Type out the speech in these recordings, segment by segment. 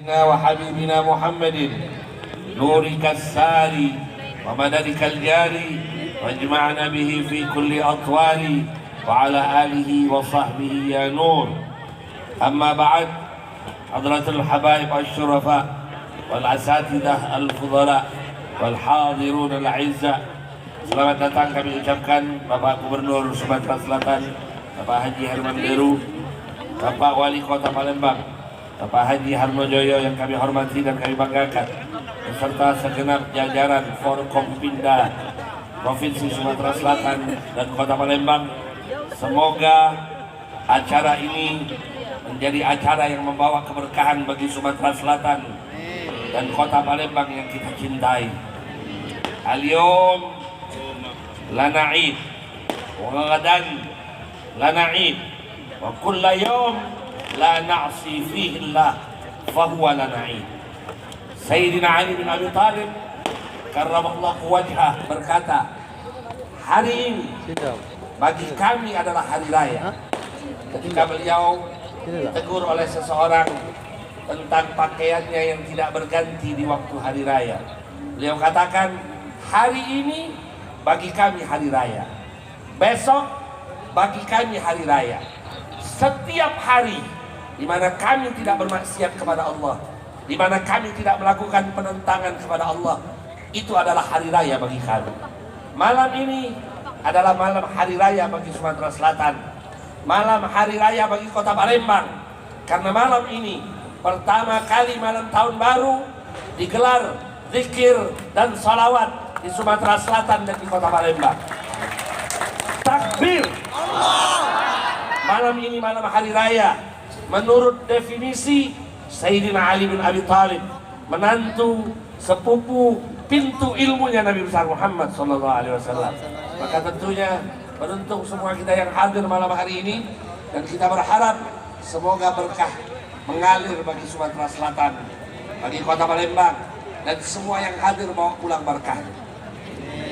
وحبيبنا محمد نورك الساري ومددك الجاري واجمعنا به في كل أطوار وعلى آله وصحبه يا نور. أما بعد، حضرة الحبايب الشرفاء والأساتذة الفضلاء والحاضرون الأعزاء, selamat datang kami ucapkan Bapak Gubernur Sumatera Selatan, Bapak Haji Herman Deru, Bapak Wali Kota Palembang, Bapak Haji Harmojoyo yang kami hormati dan kami banggakan, beserta segenap jajaran Forkompinda Provinsi Sumatera Selatan dan Kota Palembang. Semoga acara ini menjadi acara yang membawa keberkahan bagi Sumatera Selatan dan Kota Palembang yang kita cintai. Al-yawm lana Eid, wa ghadan lana Eid, wa kulla yawm la na'si fihi Allah fahuwa lana Eid. Sayyidina Ali bin Abi Thalib karramallahu wajhah berkata, hari ini bagi kami adalah hari raya. Ketika beliau ditegur oleh seseorang tentang pakaiannya yang tidak berganti di waktu hari raya, beliau katakan, hari ini bagi kami hari raya, besok bagi kami hari raya. Setiap hari di mana kami tidak bermaksiat kepada Allah, di mana kami tidak melakukan penentangan kepada Allah, itu adalah hari raya bagi kami. Malam ini adalah malam hari raya bagi Sumatera Selatan, malam hari raya bagi Kota Palembang, karena malam ini pertama kali malam tahun baru digelar zikir dan salawat di Sumatera Selatan dan di Kota Palembang. Takbir! Malam ini malam hari raya. Menurut definisi Sayyidina Ali bin Abi Thalib, menantu, sepupu, pintu ilmunya Nabi besar Muhammad SAW. Maka tentunya beruntung semua kita yang hadir malam hari ini, dan kita berharap semoga berkah mengalir bagi Sumatera Selatan, bagi Kota Palembang, dan semua yang hadir bawa pulang berkah.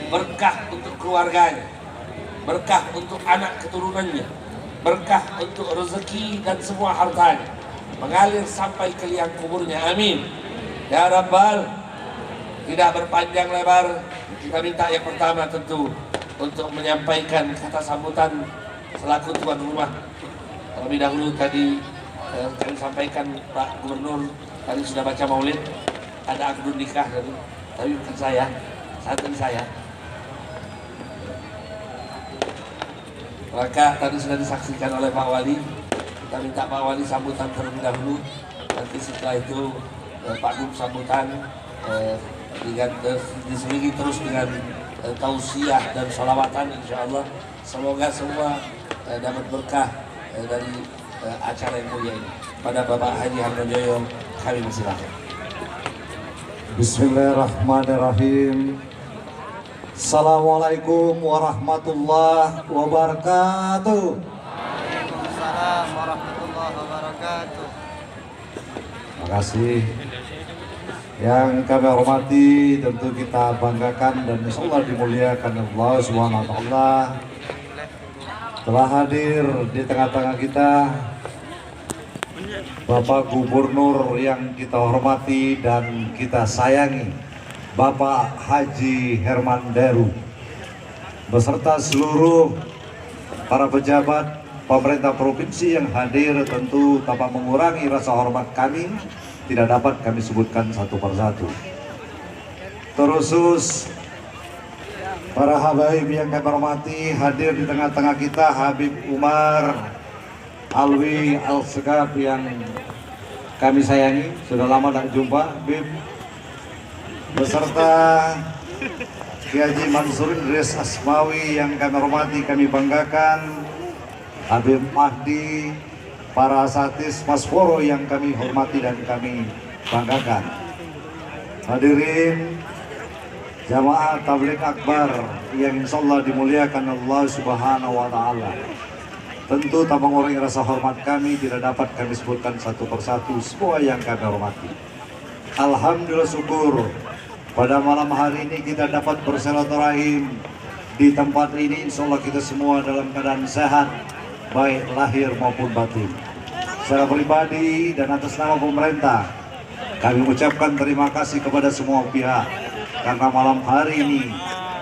Berkah untuk keluarganya, berkah untuk anak keturunannya, berkah untuk rezeki dan semua hartanya, mengalir sampai ke liang kuburnya. Amin ya Rabbal. Tidak berpanjang lebar, kita minta yang pertama tentu untuk menyampaikan kata sambutan selaku tuan rumah. Terlebih dahulu tadi kami sampaikan Pak Gubernur tadi sudah baca maulid, ada akad nikah tadi, tapi bukan saya, santri saya. Maka tadi sudah disaksikan oleh Pak Wali. Kita minta Pak Wali sambutan terlebih dahulu. Nanti setelah itu Pak Gub sambutan diselingi terus dengan tausiah dan sholawatan, insya Allah. Semoga semua dapat berkah dari acara yang mulia ini. Pada Bapak Haji Harmojoyo kami persilakan. Bismillahirrahmanirrahim. Assalamualaikum warahmatullahi wabarakatuh. Waalaikumsalam warahmatullahi wabarakatuh. Terima kasih. Yang kami hormati, tentu kita banggakan dan insyaallah dimuliakan Allah Subhanahu wa taala, telah hadir di tengah-tengah kita Bapak Gubernur yang kita hormati dan kita sayangi, Bapak Haji Herman Deru, beserta seluruh para pejabat pemerintah provinsi yang hadir. Tentu tanpa mengurangi rasa hormat kami, tidak dapat kami sebutkan satu persatu. Terusus para habaib yang kami hormati, hadir di tengah-tengah kita Habib Umar Alwi Al-Segaf yang kami sayangi, sudah lama tak jumpa Habib, beserta Kiai Haji Mansur Idris Asmawi yang kami hormati, kami banggakan, Habib Mahdi, para asatis Mas Foro yang kami hormati dan kami banggakan. Hadirin jamaah tabligh akbar yang insyaallah dimuliakan Allah Subhanahu wa taala. Tentu tanpa mengurangi rasa hormat kami, tidak dapat kami sebutkan satu persatu semua yang kami hormati. Alhamdulillah, syukur pada malam hari ini kita dapat bersilaturahim di tempat ini. Insyaallah kita semua dalam keadaan sehat, baik lahir maupun batin. Secara pribadi dan atas nama pemerintah, Kami mengucapkan terima kasih kepada semua pihak karena malam hari ini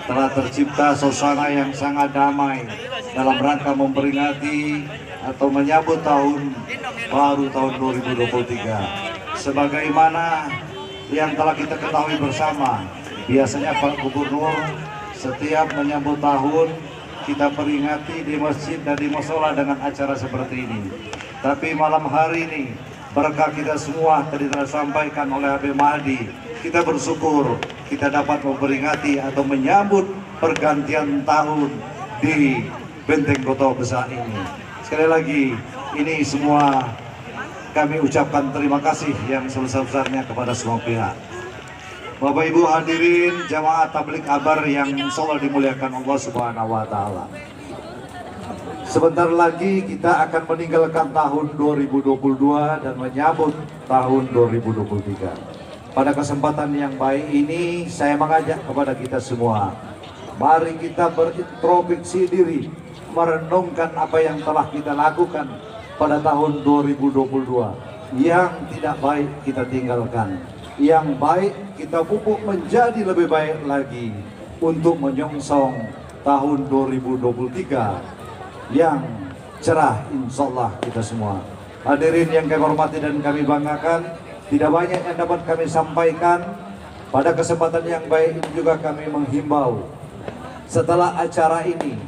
telah tercipta suasana yang sangat damai dalam rangka memperingati atau menyambut tahun baru tahun 2023. Sebagaimana yang telah kita ketahui bersama, biasanya Pak Gubernur setiap menyambut tahun kita peringati di masjid dan di musola dengan acara seperti ini. Tapi malam hari ini berkah kita semua tadi telah disampaikan oleh Habib Mahdi, kita bersyukur kita dapat memperingati atau menyambut pergantian tahun di Benteng Kota Besar ini. Sekali lagi, ini semua kami ucapkan terima kasih yang sebesar-besarnya kepada semua pihak. Bapak Ibu hadirin jamaah tabligh akbar yang insyaallah dimuliakan Allah Subhanahu wa taala. Sebentar lagi kita akan meninggalkan tahun 2022 dan menyambut tahun 2023. Pada kesempatan yang baik ini saya mengajak kepada kita semua, mari kita berintrospeksi diri, merenungkan apa yang telah kita lakukan pada tahun 2022. Yang tidak baik kita tinggalkan, yang baik kita pupuk menjadi lebih baik lagi untuk menyongsong tahun 2023 yang cerah insyaallah kita semua. Hadirin yang kami hormati dan kami banggakan, tidak banyak yang dapat kami sampaikan. Pada kesempatan yang baik ini juga kami menghimbau, setelah acara ini,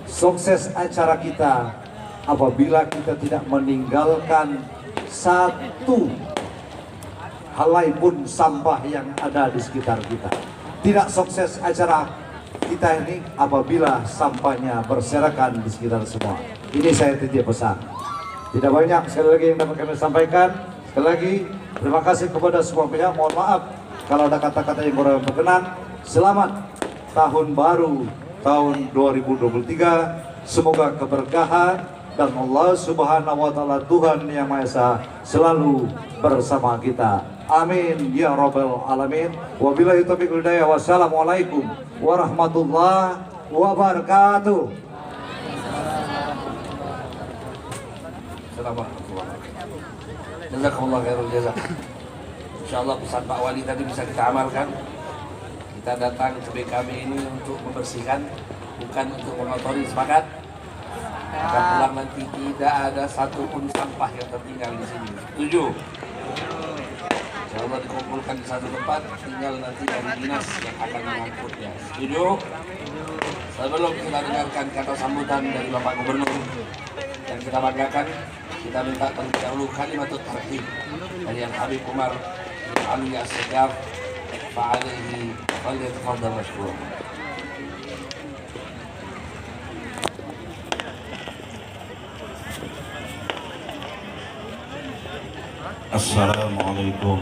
sukses acara kita apabila kita tidak meninggalkan satu helai pun sampah yang ada di sekitar kita. Tidak sukses acara kita ini apabila sampahnya berserakan di sekitar semua. Ini saya titip pesan. Tidak banyak sekali lagi yang dapat kami sampaikan. Sekali lagi terima kasih kepada semua pihak. Mohon maaf kalau ada kata-kata yang kurang berkenan. Selamat tahun baru tahun 2023. Semoga keberkahan dan Allah Subhanahu wa taala Tuhan Yang Maha Esa selalu bersama kita. Amin ya rabbal alamin. Wabillahi taufiq wal hidayah. Wassalamualaikum warahmatullahi wabarakatuh. Assalamualaikum. Jazakumullah khairul jazak. Insyaallah pesan Pak Wali tadi bisa kita amalkan. Kita datang ke BKB ini untuk membersihkan, bukan untuk mengotori. Sepakat? Maka pulang nanti tidak ada satupun sampah yang tertinggal di sini. Setuju? Insyaallah dikumpulkan di satu tempat, tinggal nanti dari dinas yang akan mengangkutnya. Setuju? Sebelum kita dengarkan kata sambutan dari Bapak Gubernur yang kita banggakan, kita minta terlebih dahulu kalimatut tarhib dari yang Habib Umar Ali As-Segaf fa'alaihi falyatafaddal mashkur. Assalamualaikum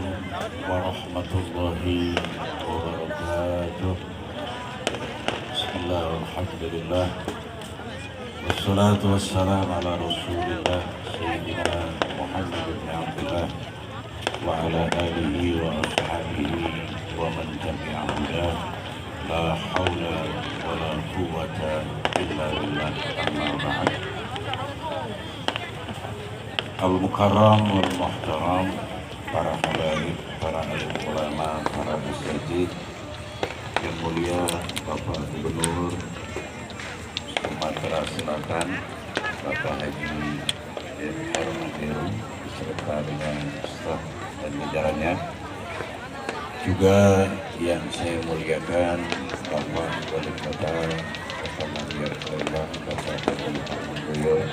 warahmatullahi wabarakatuh. Bismillah, alhamdulillah, wassalatu wassalamu ala rasulillah Sayyidina Muhammad bin Abdullah wa ala alihi wa ashabihi wa man tabi'a hudah. La hawla wa la quwwata illa billah. Amma ba'd. Al-Mukarram wal-Muhtaram, para habaib, para alim ulama, para mustajid, yang mulia Bapak Gubernur Sumatera Selatan, Bapak Haji Harun Heru, beserta dengan staf dan jajarannya. Juga yang saya muliakan Bapak Wali Kota Madia Selatan, Bapak Haji Harun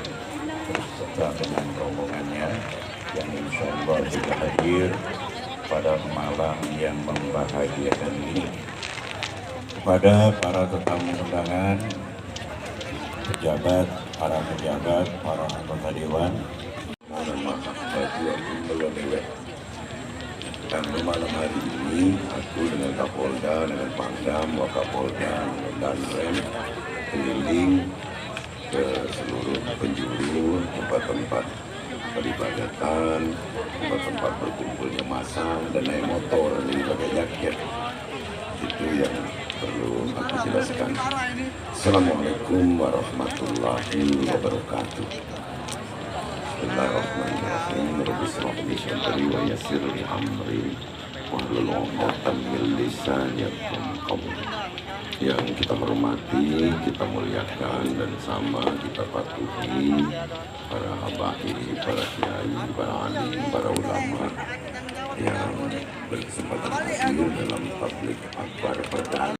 serta dengan rombongannya yang insya Allah juga hadir pada malam yang membahagiakan ini. Kepada para tetamu undangan, pejabat, para anggota dewan, mohon maaf bagi aku belum lewat. Karena malam hari ini aku dengan Kapolda, dengan Pangdam, Wakapolda, dan Rem keliling ke seluruh penjuru tempat-tempat peribadatan, tempat-tempat berkumpulnya massa dan naik motor dan pakai jaket. Itu yang perlu aku jelaskan. Assalamualaikum warahmatullahi wabarakatuh. Bismillahirrahmanirrahim. Rabbi shrah li sadri wa yassir li amri wahlul 'uqdatam min lisani yafqahu qawli. Yang kita hormati, kita muliakan dan sama kita patuhi para habaib, para kiai, para alim, para ulama yang berkesempatan hadir dalam tabligh akbar pada